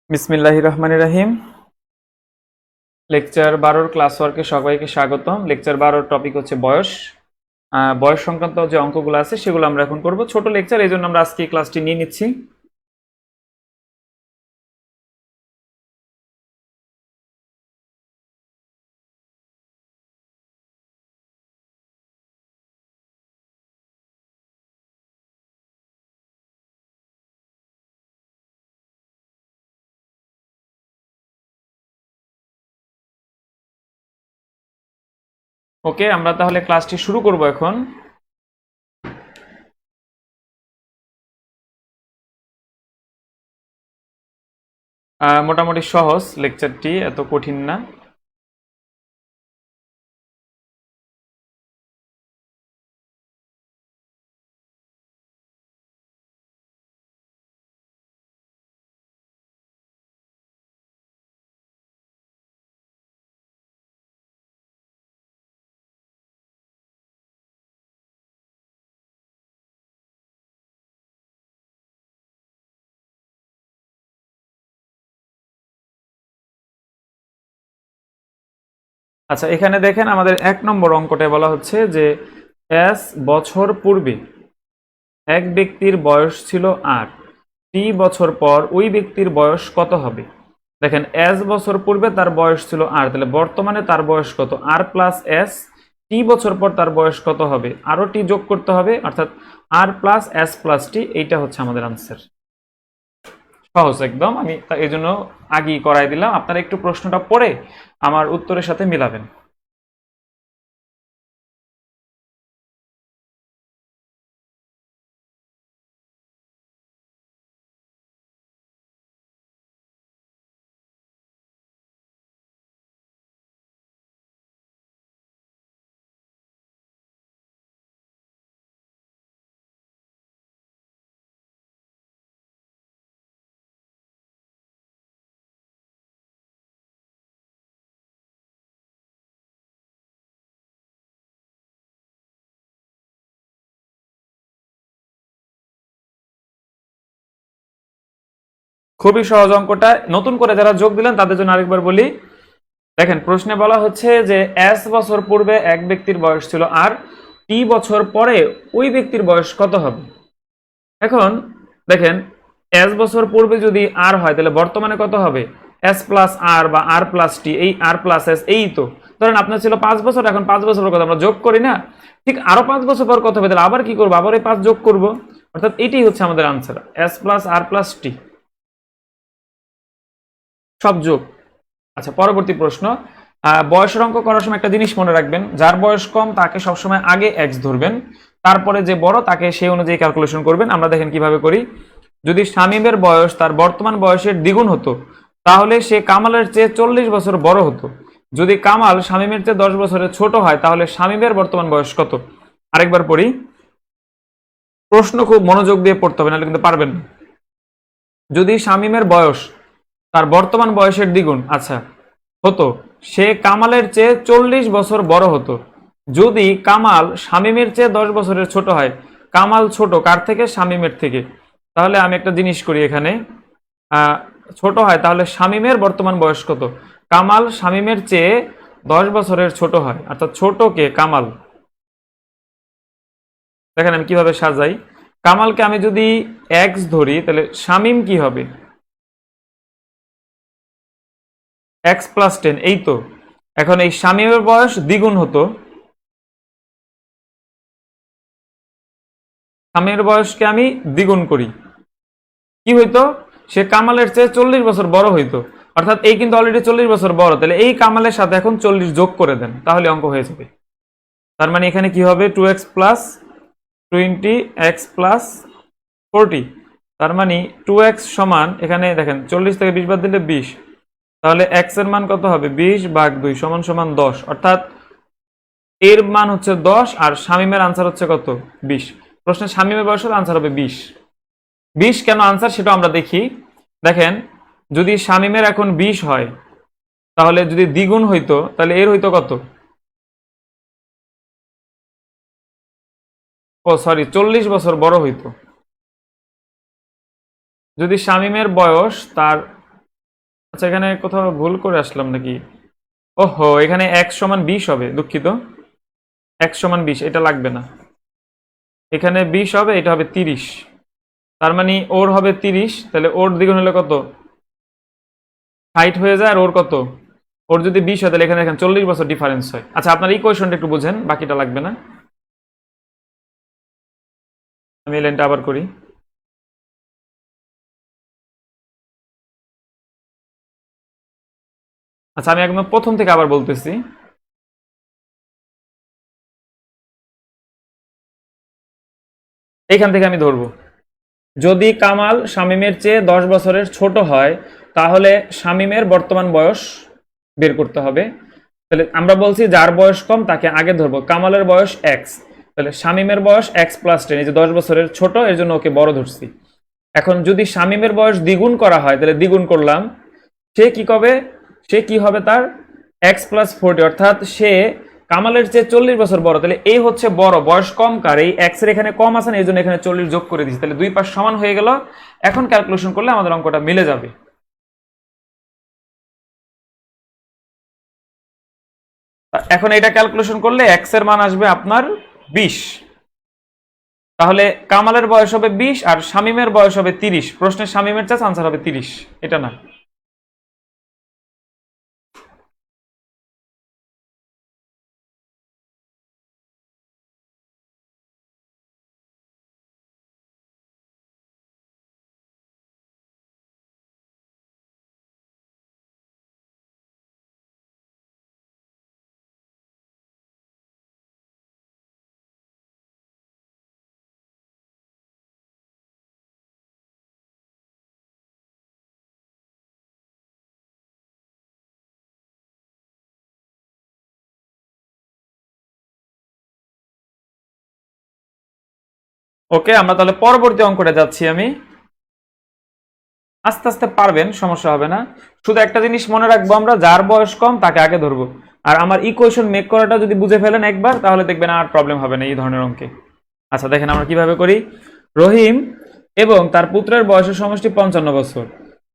বিসমিল্লাহির রহমানির রহিম। Lecture 12 class ওয়ার্কে সবাইকে স্বাগতম। লেকচার 12 টপিক হচ্ছে বয়স। বয়স সংক্রান্ত যে অঙ্কগুলো আছে সেগুলো আমরা এখন করব। ছোট লেকচার, এই জন্য আমরা আজকে এই ক্লাসটি নিয়ে নিচ্ছি। ওকে, আমরা তাহলে ক্লাসটি শুরু করব এখন। মোটামুটি সহজ লেকচারটি, এত কঠিন না। আচ্ছা, এখানে দেখেন আমাদের 1 নম্বর অঙ্কটায় বলা হচ্ছে যে এস বছর পূর্বে এক ব্যক্তির বয়স ছিল 8, টি বছর পর ওই ব্যক্তির বয়স কত হবে? দেখেন, এস বছর পূর্বে তার বয়স ছিল 8, তাহলে বর্তমানে তার বয়স কত? আর প্লাস এস, টি বছর পর তার বয়স কত হবে? আরও টি যোগ করতে হবে, অর্থাৎ আর প্লাস এস প্লাস টি। এইটা হচ্ছে আমাদের আনসার। সহজ একদম, আমি এই জন্য আগেই করাই দিলাম। আপনারা একটু প্রশ্নটা পড়ে আমার উত্তরের সাথে মিলাবেন। খুবই সহজ অঙ্কটা, নতুন করে যারা যোগ দিলেন তাদের জন্য আরেকবার বলি। দেখেন, প্রশ্নে বলা হচ্ছে যে এস বছর পূর্বে এক ব্যক্তির বয়স ছিল আর, টি বছর পরে ওই ব্যক্তির বয়স কত হবে? এখন দেখেন, এস বছর পূর্বে যদি আর হয় তাহলে বর্তমানে কত হবে? এস প্লাস আর বা আর প্লাস টি, এই আর প্লাস এস, এই তো। ধরেন আপনার ছিল 5 বছর, এখন 5 বছর পর কত? আমরা যোগ করি না? ঠিক আরো 5 বছর পর কত হবে? তাহলে আবার কি করবো? আবার এই 5 যোগ করব। অর্থাৎ এটাই হচ্ছে আমাদের আনসার, এস প্লাস আর প্লাস টি, সব যোগ। আচ্ছা, পরবর্তী প্রশ্ন। বয়সের অঙ্ক করার সময় একটা জিনিস মনে রাখবেন, যার বয়স কম তাকে সবসময় আগে এক্স ধরবেন, তারপরে যে বড় তাকে সেই অনুযায়ী ক্যালকুলেশন করবেন। আমরা দেখেন কিভাবে করি। যদি শামীমের বয়স তার বর্তমান বয়সের দ্বিগুণ হতো, তাহলে সে কামালের চেয়ে 40 বছর বড় হতো। যদি কামাল শামীমের চেয়ে 10 বছরের ছোট হয়, তাহলে শামীমের বর্তমান বয়স কত? আরেকবার পড়ি, প্রশ্ন খুব মনোযোগ দিয়ে পড়তে হবে, নাহলে কিন্তু পারবেন না। যদি শামীমের বয়স তার বর্তমান বয়সের দ্বিগুণ আচ্ছা হতো, সে কামালের চেয়ে 40 বছর বড় হতো। যদি কামাল শামীমের চেয়ে 10 বছরের ছোট হয়, কামাল ছোট কার থেকে? শামীমের থেকে। তাহলে আমি একটা জিনিস করি এখানে, ছোট হয়, তাহলে শামীমের বর্তমান বয়স কত? কামাল শামীমের চেয়ে 10 বছরের ছোট হয়, অর্থাৎ ছোট কে? কামাল। দেখেন আমি কিভাবে সাজাই। কামালকে আমি যদি এক্স ধরি, তাহলে শামীম কি হবে? এক্স প্লাস 10, এই তো। এখন এই শামীমের বয়স দ্বিগুণ হতো, শামীমের বয়সকে আমি দ্বিগুণ করি, কি হইতো? সে কামালের চেয়ে 40 বছর বড় হইতো। অর্থাৎ এই কিন্তু অলরেডি 40 বছর বড়, তাহলে এই কামালের সাথে এখন 40 যোগ করে দেন, তাহলে অঙ্ক হয়ে যাবে। তার মানে এখানে কি হবে? 2x plus 20x plus 40। তার মানে 2x সমান, এখানে দেখেন 40 থেকে 20 বাদ দিলে 20, তাহলে x এর মান কত হবে? 20 ভাগ 2 সমান সমান 10। অর্থাৎ এর মান হচ্ছে 10 আর শামীমের আনসার হচ্ছে কত? 20। প্রশ্নের শামীমের বয়সের আনসার হবে 20। 20 কেন আনসার সেটা আমরা দেখি। দেখেন, যদি শামীমের এখন 20 হয়, তাহলে যদি দ্বিগুণ হইতো তাহলে এর হইতো কত? ও সরি, 40 বছর বড় হইতো। যদি শামীমের বয়স তার আচ্ছা, এখানে কোথাও ভুল করে আসলাম নাকি? ওহো, এখানে x সমান 20 হবে, দুঃখিত। x সমান 20 এটা লাগবে না, এখানে 20 হবে, এটা হবে 30। তার মানে ওর হবে 30, তাহলে ওর দ্বিগুণ হলে কত? 60 হয়ে যায়। আর ওর কত? ওর যদি 20 হয় তাহলে এখানে দেখেন 40 বছর ডিফারেন্স হয়। আচ্ছা, আপনার এই কোয়েশনটা একটু বুঝেন, বাকিটা লাগবে না। আমি এই লাইনটা আবার করি। আচ্ছা, আমি একদম প্রথম থেকে আবার বলতেছি। এইখান থেকে আমি ধরবো, যদি কামাল শামীমের চেয়ে 10 বছরের ছোট হয়, তাহলে শামীমের বর্তমান বয়স বের করতে হবে। তাহলে আমরা বলছি যার বয়স কম তাকে আগে ধরবো। কামালের বয়স এক্স, তাহলে শামীমের বয়স x+10, এই যে 10 বছরের ছোট, এর জন্য ওকে বড় ধরছি। এখন যদি শামীমের বয়স দ্বিগুণ করা হয়, তাহলে দ্বিগুণ করলাম, সে কি কবে, সে কি হবে তার x+40, অর্থাৎ সে কামালের চেয়ে 40 বছর বড়। তাহলে এই হচ্ছে বড়, বয়স কম কার, এই এক্স এর এখানে কম আছে না, এই জন্য এখানে 40 যোগ করে দিচ্ছি, তাহলে দুই পাশ সমান হয়ে গেল। এখন ক্যালকুলেশন করলে আমাদের অঙ্কটা মিলে যাবে। এখন এটা ক্যালকুলেশন করলে এক্স এর মান আসবে আপনার 20। তাহলে কামালের বয়স হবে 20 আর শামীমের বয়স হবে 30। প্রশ্নের শামীমের চাষ, আনসার হবে 30, এটা না। ওকে, আমরা তাহলে পরবর্তী অঙ্কটা যাচ্ছি। আমি আস্তে আস্তে পারবেন, সমস্যা হবে না। শুধু একটা জিনিস মনে রাখবো, আমরা যার বয়স কম তাকে আগে ধরবো। আর আমার ইকুয়েশন মেক করাটা যদি বুঝে ফেলেন একবার, তাহলে দেখবেন আর প্রবলেম হবে না এই ধরনের অঙ্কে। আচ্ছা, দেখেন আমরা কিভাবে করি। রহিম এবং তার পুত্রের বয়সের সমষ্টি 55 বছর।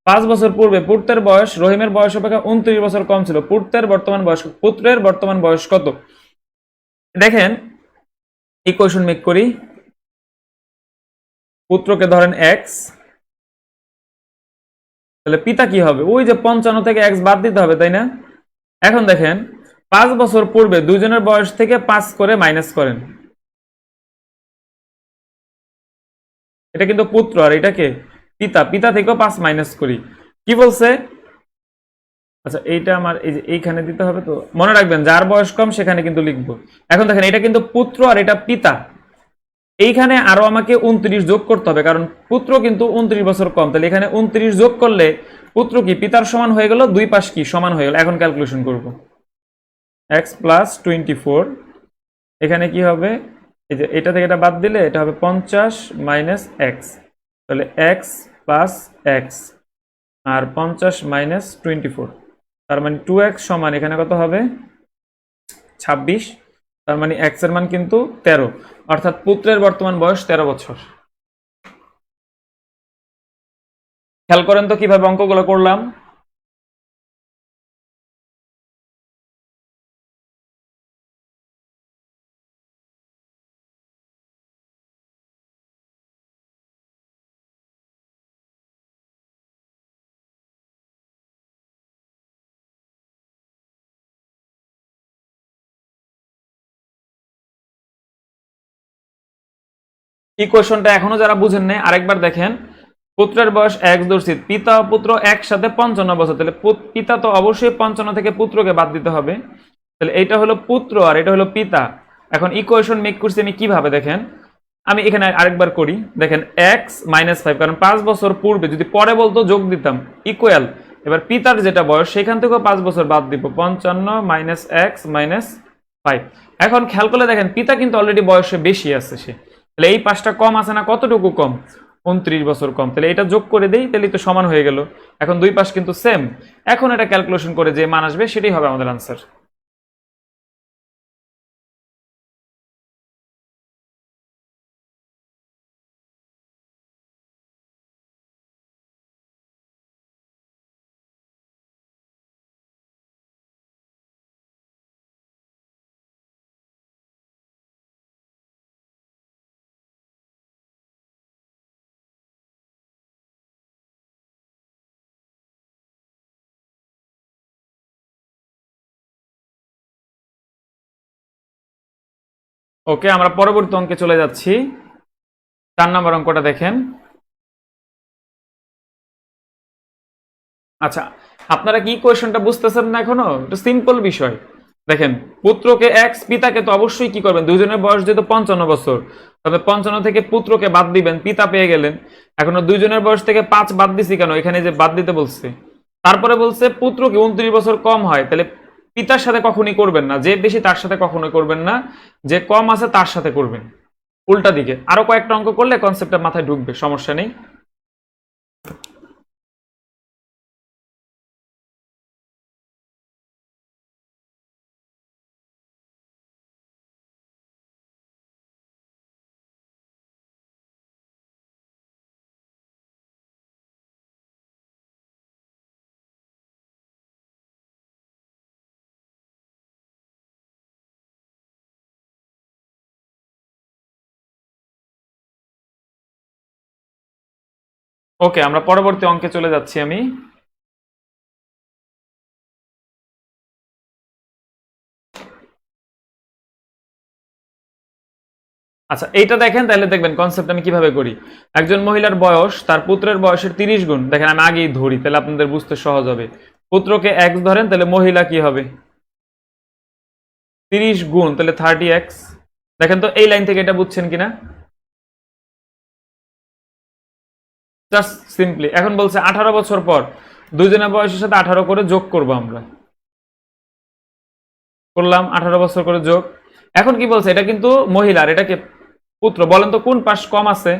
5 বছর পূর্বে পুত্রের বয়স রহিমের বয়স অপেক্ষা 29 বছর কম ছিল। পুত্রের বর্তমান বয়স কত? দেখেন, ইকুয়েশন মেক করি। পুত্রকে ধরেন এক্স, তাহলে পিতা কি হবে? ওই যে 55 থেকে এক্স বাদ দিতে হবে, তাই না? এখন দেখেন, 5 বছর পূর্বে দুজনের বয়স থেকে 5 করে মাইনাস করেন। এটা কিন্তু পুত্র, আর এটাকে পিতা, পিতা থেকেও 5 মাইনাস করি। কি বলছে? আচ্ছা, এইটা আমার এই যে এইখানে দিতে হবে, তো মনে রাখবেন যার বয়স কম সেখানে কিন্তু লিখবো। এখন দেখেন, এটা কিন্তু পুত্র আর এটা পিতা। এইখানে আরো আমাকে 29 যোগ করতে হবে, কারণ পুত্র কিন্তু 29 বছর কম। তাহলে এখানে 29 যোগ করলে পুত্র কি পিতার সমান হয়ে গেল, দুই পাশ কি সমান হয়ে গেল। এখন ক্যালকুলেশন করব, x+24, এখানে কি হবে, এই যে এটা থেকে এটা বাদ দিলে এটা হবে 50 মাইনাস এক্স, তাহলে এক্স প্লাস এক্স, আর 50 মাইনাস 24, তার মানে 2x সমান এখানে কত হবে, 26। তার মানে এক্স এর মান কিন্তু 13, অর্থাৎ পুত্রের বর্তমান বয়স 13 বছর। খেয়াল করেন তো কিভাবে অঙ্কগুলো করলাম। ইকুয়েশনটা এখনো যারা বুঝেন নাই আরেকবার দেখেন। পুত্রের বয়স এক্স ধরছি, পিতা ও পুত্র একসাথে 55 বছর, তাহলে পিতা তো অবশ্যই 55 থেকে পুত্রকে বাদ দিতে হবে। তাহলে এইটা হলো পুত্র আর এটা হলো পিতা। এখন ইকুয়েশন মেক করছি আমি কিভাবে, দেখেন আমি এখানে আরেকবার করি। দেখেন x-5, কারণ 5 বছর পূর্বে, যদি পরে বলতো যোগ দিতাম ইকুয়াল। এবার পিতার যেটা বয়স সেখান থেকেও 5 বছর বাদ দিব, 55 মাইনাস এক্স মাইনাস 5। এখন খেয়াল করলে দেখেন পিতা কিন্তু অলরেডি বয়সে বেশি আছে সে, তাহলে এই 5টা কম আছে না, কতটুকু কম, 29 বছর কম। তাহলে এটা যোগ করে দেই, তাহলে তো সমান হয়ে গেল। এখন দুই পাশ কিন্তু সেম। এখন এটা ক্যালকুলেশন করে যে মান আসবে সেটাই হবে আমাদের আনসার। ওকে, আমরা পরবর্তী অঙ্কে চলে যাচ্ছি। 4 নম্বর অঙ্কটা দেখেন। আচ্ছা, আপনারা কি কোয়েশনটা বুঝতেছেন না এখনো? এটা সিম্পল বিষয়। দেখেন, পুত্রকে এক্স, পিতাকে তো অবশ্যই কি করবেন, দুইজনের বয়স যেহেতু 55 বছর, তবে 55 থেকে পুত্রকে বাদ দিবেন, পিতা পেয়ে গেলেন। এখনো দুইজনের বয়স থেকে 5 বাদ দিছি কেন, এখানে যে বাদ দিতে বলছে। তারপরে বলছে পুত্রকে 29 বছর কম হয়, তাহলে পিতার সাথে কখনই করবেন না, যে বেশি তার সাথে কখনোই করবেন না, যে কম আছে তার সাথে করবেন। উল্টা দিকে আরো কয়েকটা অঙ্ক করলে কনসেপ্টটা মাথায় ঢুকবে, সমস্যা নেই। ওকে, আমরা পরবর্তী অঙ্কে চলে যাচ্ছি আমি। আচ্ছা, এইটা দেখেন, তাহলে দেখবেন কনসেপ্ট আমি কিভাবে করি। একজন মহিলার বয়স তার পুত্রের বয়সের 30 গুণ, দেখেন আমি আগেই ধরি, তাহলে আপনাদের বুঝতে সহজ হবে। পুত্রকে এক্স ধরেন, তাহলে মহিলা কি হবে, 30 গুণ, তাহলে 30x। দেখেন তো এই লাইন থেকে এটা বুঝছেন কিনা, জাস্ট সিম্পলি। এখন বলছে 18 বছর পর দুইজনের বয়সের সাথে 18 করে যোগ করব আমরা, করলাম 18 বছর করে যোগ। এখন কি বলছে, এটা কিন্তু মহিলার, এটাকে পুত্র, বলেন তো কোন পাশ কম আছে,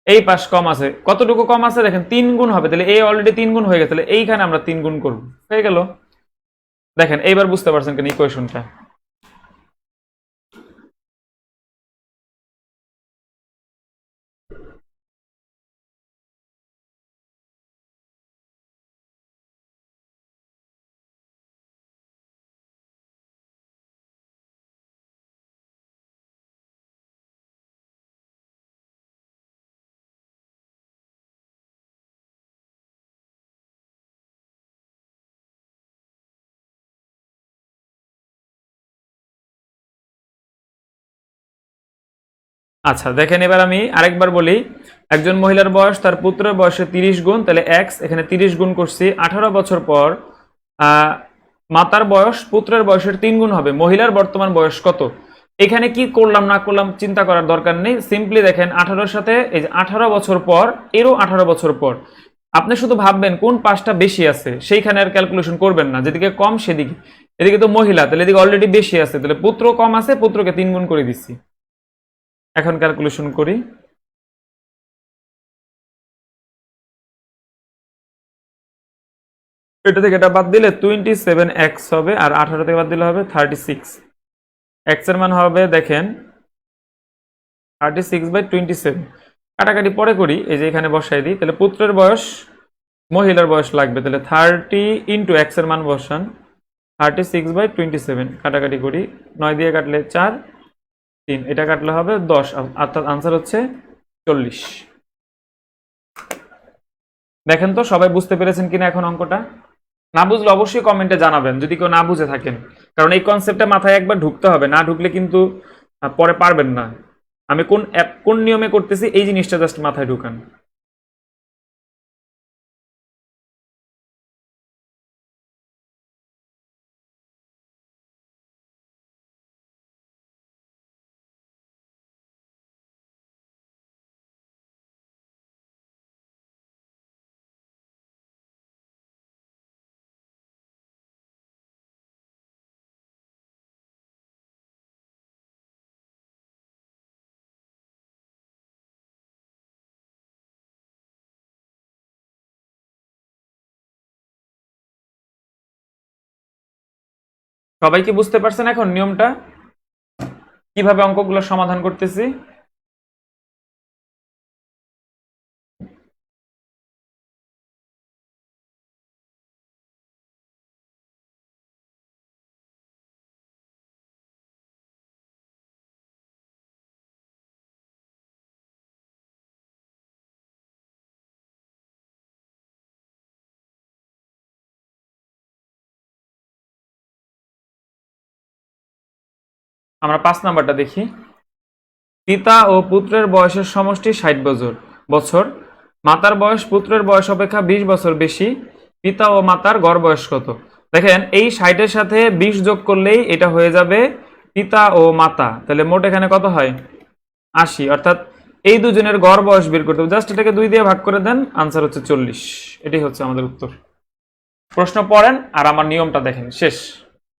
এই পাশ কম আছে। কতটুকু কম আছে দেখেন, 3 গুণ হবে, তাহলে এই অলরেডি 3 গুণ হয়ে গেছে, তাহলে এইখানে আমরা 3 গুণ করব, হয়ে গেল। দেখেন এইবার বুঝতে পারছেন কেন ইকুয়েশনটা। আচ্ছা দেখেন, এবার আমি আরেকবার বলি। একজন মহিলার বয়স তার পুত্রের বয়সে 30 গুণ, তাহলে এক্স, এখানে 30 গুণ করছি। 18 বছর পর আহ মাতার বয়স পুত্রের বয়সের 3 গুণ হবে। মহিলার বর্তমান বয়স কত, এখানে কি করলাম না করলাম চিন্তা করার দরকার নেই। সিম্পলি দেখেন 18-র সাথে এই যে 18 বছর পর, এরও 18 বছর পর, আপনি শুধু ভাববেন কোন পাঁচটা বেশি আছে, সেইখানে আর ক্যালকুলেশন করবেন না, যেদিকে কম সেদিকে। এদিকে তো মহিলা, তাহলে এদিকে অলরেডি বেশি আছে, তাহলে পুত্র কম আছে, পুত্রকে 3 গুণ করে দিচ্ছি। এখন ক্যালকুলেশন করি। এটা থেকে এটা বাদ দিলে 27x হবে, আর 18 থেকে বাদ দিলে হবে 36। এক্স এর মান হবে দেখেন 36/27। কাটাকাটি পরে করি, এই যে এখানে বসাই দিই, তাহলে পুত্রের বয়স মহিলার বয়স লাগবে, তাহলে 30 ইন্টু এক্স এর মান বসান, 36/27। কাটাকাটি করি, 9 দিয়ে কাটলে 4, 3, এটা কাটলে হবে 10, অর্থাৎ আনসার হচ্ছে 40। দেখেন তো সবাই বুঝতে পেরেছেন কিনা এখন অঙ্কটা। না বুঝলে অবশ্যই কমেন্টে জানাবেন যদি কেউ না বুঝে থাকেন, কারণ এই কনসেপ্টটা মাথায় একবার ঢুকতে হবে, না ঢুকলে কিন্তু পরে পারবেন না। আমি কোন অ্যাপ কোন নিয়মে করতেছি এই জিনিসটা জাস্ট মাথায় ঢুকান। সবাই কি বুঝতে পারছেন এখন নিয়মটা, কিভাবে অঙ্কগুলো সমাধান করতেছি? আমরা 5 নাম্বারটা দেখি। পিতা ও পুত্রের বয়সের সমষ্টি 60 বছর। মাতার বয়স পুত্রের বয়স অপেক্ষা 20 বছর বেশি। পিতা ও মাতার গড় বয়স কত? দেখেন এই 60-এর সাথে 20 যোগ করলেই এটা হয়ে যাবে পিতা ও মাতা। তাহলে মোট এখানে কত হয়? 80। অর্থাৎ এই দুজনের গড় বয়স বের করতে হবে। জাস্ট এটাকে 2 দিয়ে ভাগ করে দেন, আনসার হচ্ছে 40। এটাই হচ্ছে আমাদের উত্তর। প্রশ্ন পড়েন আর আমার নিয়মটা দেখেন, শেষ।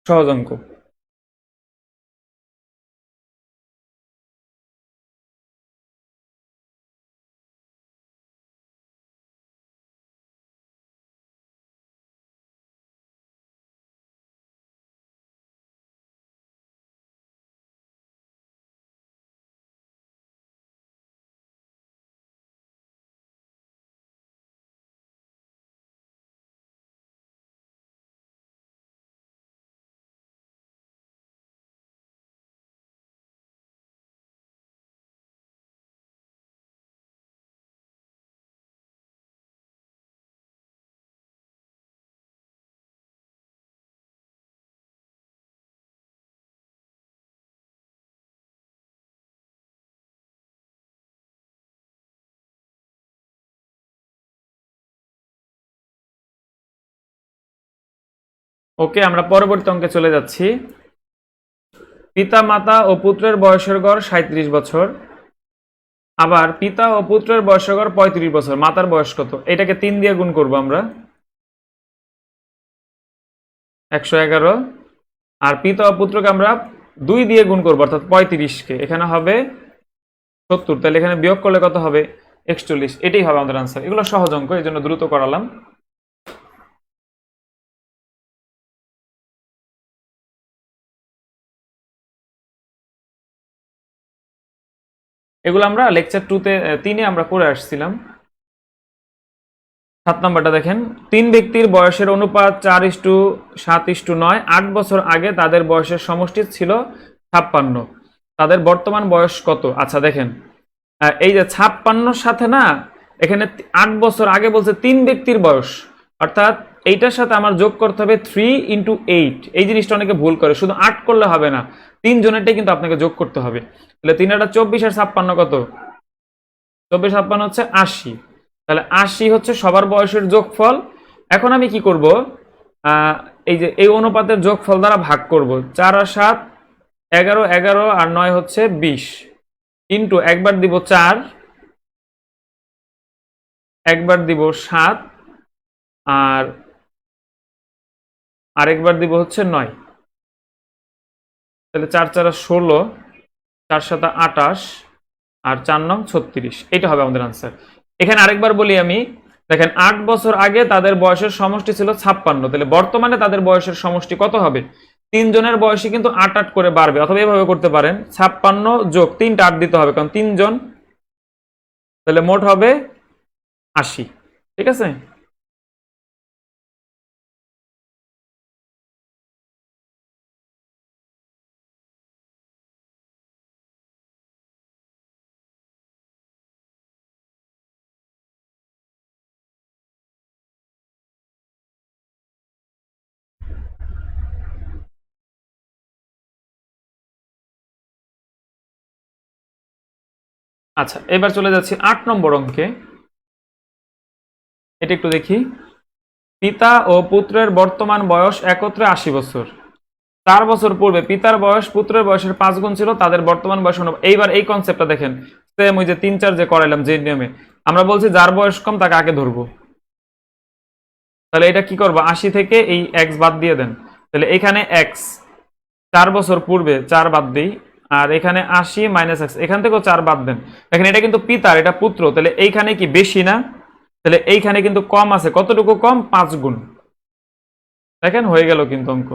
সহজ অঙ্ক। ওকে, আমরা পরবর্তী অঙ্কে চলে যাচ্ছি। পিতা মাতা ও পুত্রের বয়সের গড় 37 বছর। আবার পিতা ও পুত্রের বয়সের গড় 35 বছর। মাতার বয়স কত? এটাকে 3 দিয়ে গুণ করব আমরা, 111। আর পিতা ও পুত্রকে আমরা 2 দিয়ে গুণ করবো, অর্থাৎ 35-কে। এখানে হবে 70। তাহলে এখানে বিয়োগ করলে কত হবে? 41। এটাই হবে আমাদের আনসার। এগুলো সহজ অঙ্ক, এই জন্য দ্রুত করালাম। এগুলো আমরা লেকচার 3-এ আমরা করে আসছিলাম। 7 নম্বরটা দেখেন। 3 ব্যক্তির বয়সের অনুপাত 4:7:9। 8 বছর আগে তাদের বয়সের সমষ্টি ছিল 56। তাদের বর্তমান বয়স কত? আচ্ছা দেখেন, এই যে 56-র সাথে না, এখানে 8 বছর আগে বলছে 3 ব্যক্তির বয়স, অর্থাৎ এইটার সাথে আমার যোগ করতে হবে 3 × 8। এই জিনিসটা অনেকে ভুল করে, শুধু 8 করলে হবে না, 3 জনেরটাই কিন্তু আপনাকে যোগ করতে হবে। তাহলে 3 × 24 আর 56 কত? 24 56 হচ্ছে 80। তাহলে 80 হচ্ছে সবার বয়সের যোগফল। এখন আমি কি করব? এই যে এই অনুপাতের যোগফল দ্বারা ভাগ করব। 4 আর 7 11, 11 আর 9 হচ্ছে 20, ইন্টু একবার দিব 4, একবার দিব 7, আর আরেকবার দিব হচ্ছে 9। তাহলে 4 4 16, 4 7 28, আর 4 9 36। এটা হবে আমাদের আনসার। এখানে আরেকবার বলি আমি, দেখেন 8 বছর আগে তাদের বয়সের সমষ্টি ছিল 56। তাহলে বর্তমানে তাদের বয়সের সমষ্টি কত হবে? 3 জনের বয়সই কিন্তু 8 8 করে বাড়বে, অথবা এভাবে করতে পারেন 56 যোগ 3টা 8 দিতে হবে, কারণ 3 জন। তাহলে মোট হবে 80। ঠিক আছে। আচ্ছা, এবার চলে যাচ্ছি 8 নম্বর অঙ্কে। এটা একটু দেখি। পিতা ও পুত্রের বর্তমান বয়স একত্রে 80 বছর। 4 বছর পূর্বে পিতার বয়স পুত্রের বয়সের 5 গুণ ছিল, তাদের বর্তমান বয়স এইবার এই কনসেপ্টটা দেখেন, সেম ওই যে 3 4 যে করাইলাম যে নিয়মে। আমরা বলছি যার বয়স কম তাকে আগে ধরবো। তাহলে এটা কি করবো? 80 থেকে এই এক্স বাদ দিয়ে দেন। তাহলে এখানে এক্স 4 বছর পূর্বে 4 বাদ দিই, আর এখানে 80 মাইনাস এক্স, এখান থেকেও 4 বাদ দেন। দেখেন এটা কিন্তু পিতার, এটা পুত্র, তাহলে এইখানে কি বেশি না? তাহলে এইখানে কিন্তু কম আছে। কতটুকু কম? 5 গুণ। দেখেন হয়ে গেল কিন্তু অঙ্ক।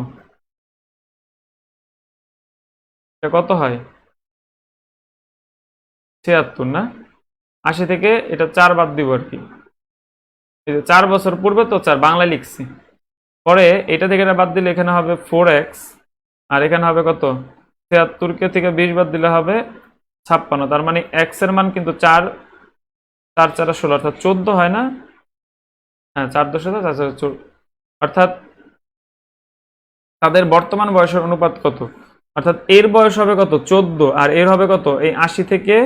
এটা কত হয়? 76 না? 80 থেকে এটা 4 বাদ দিব আর কি। এই যে 4 বছর পূর্বে তো 4 বাংলায় লিখছি, পরে এটা থেকে এটা বাদ দিলে এখানে হবে 4x, আর এখানে হবে কত? 76 থেকে 20 বাদ দিলে হবে 56। তার মানে x এর মান কিন্তু 4 4 4 16, অর্থাৎ 14 হয় না? হ্যাঁ, 4 10 4 14, অর্থাৎ তাদের বর্তমান বয়সের অনুপাত কত? অর্থাৎ এর বয়স হবে কত 14, আর এর হবে কত, এই 80 থেকে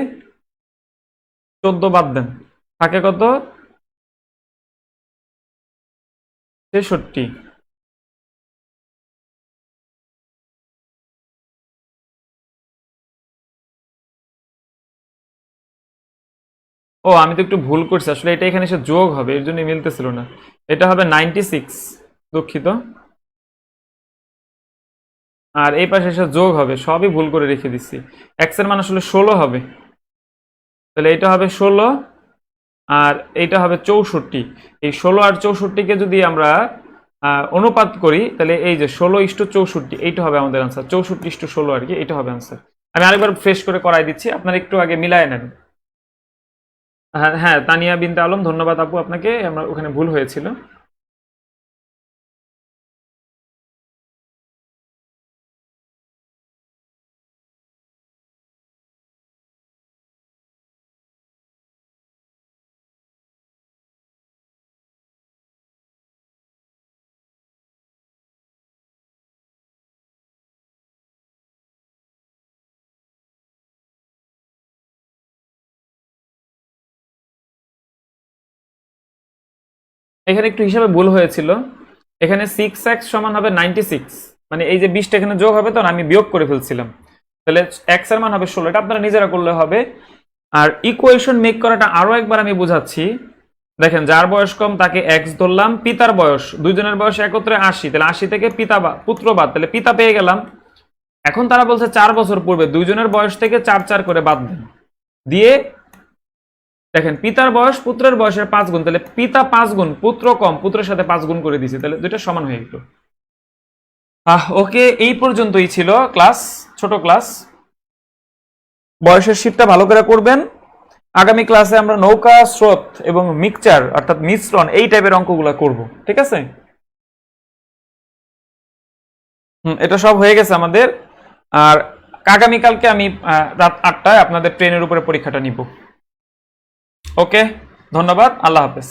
14 বাদ দেন, থাকে কত 63। ও আমি তো একটু ভুল করছি, আসলে এটা এখানে এসে যোগ হবে, এর জন্য মিলতেছিল না। এটা হবে 96, দুঃখিত। আর এই পাশে এসে যোগ হবে, সবই ভুল করে রেখে দিচ্ছি। এক্স এর মান আসলে 16 হবে, তাহলে এটা হবে 16, আর এইটা হবে 64। এই 16 আর 64কে যদি আমরা অনুপাত করি, তাহলে এই যে 16:64, এইটা হবে আমাদের আনসার, 64:16 আর কি, এটা হবে আনসার। আমি আরেকবার ফ্রেশ করে করাই দিচ্ছি, আপনারা একটু আগে মিলায় নেন। হ্যাঁ হ্যাঁ, তানিয়া বিনতে আলম, ধন্যবাদ আপু আপনাকে, আমার ওখানে ভুল হয়েছিল। এখানে একটু হিসাবে ভুল হয়েছিল, এখানে 6x সমান হবে 96, মানে এই যে 20টা এখানে যোগ হবে, তখন আমি বিয়োগ করে ফেলছিলাম, তাহলে x এর মান হবে 16। এটা আপনারা নিজেরা করলে হবে। আর ইকুয়েশন মেক করাটা আরো একবার আমি বুঝাচ্ছি। দেখেন, যার বয়স কম তাকে x ধরলাম, পিতার বয়স, দুইজনের বয়স একত্রে 80, তাহলে 80 থেকে পিতা পুত্র বাদ, তাহলে পিতা পেয়ে গেলাম। এখন তারা বলছে 4 বছর পূর্বে, দুইজনের বয়স থেকে 4 4 করে বাদ দেন, দিয়ে দেখেন পিতার বয়স পুত্রের বয়সের 5 গুণ, তাহলে পিতা 5 গুণ, পুত্র কম, পুত্রের সাথে 5 গুণ করে দিয়েছি, তাহলে দুইটা সমান হয়ে গেল। ওকে, এই পর্যন্তই ছিল ক্লাস, ছোট ক্লাস। বয়সের শীটটা ভালো করে করবেন। আগামী ক্লাসে আমরা নৌকা, স্রোত এবং মিক্সচার অর্থাৎ মিশ্রণ, এই টাইপের অঙ্কগুলো করব, ঠিক আছে? এটা সব হয়ে গেছে আমাদের। আর আগামীকালকে আমি রাত 8টায় আপনাদের ট্রেনের উপরে পরীক্ষাটা নিব। ওকে, ধন্যবাদ, আল্লাহ হাফেজ।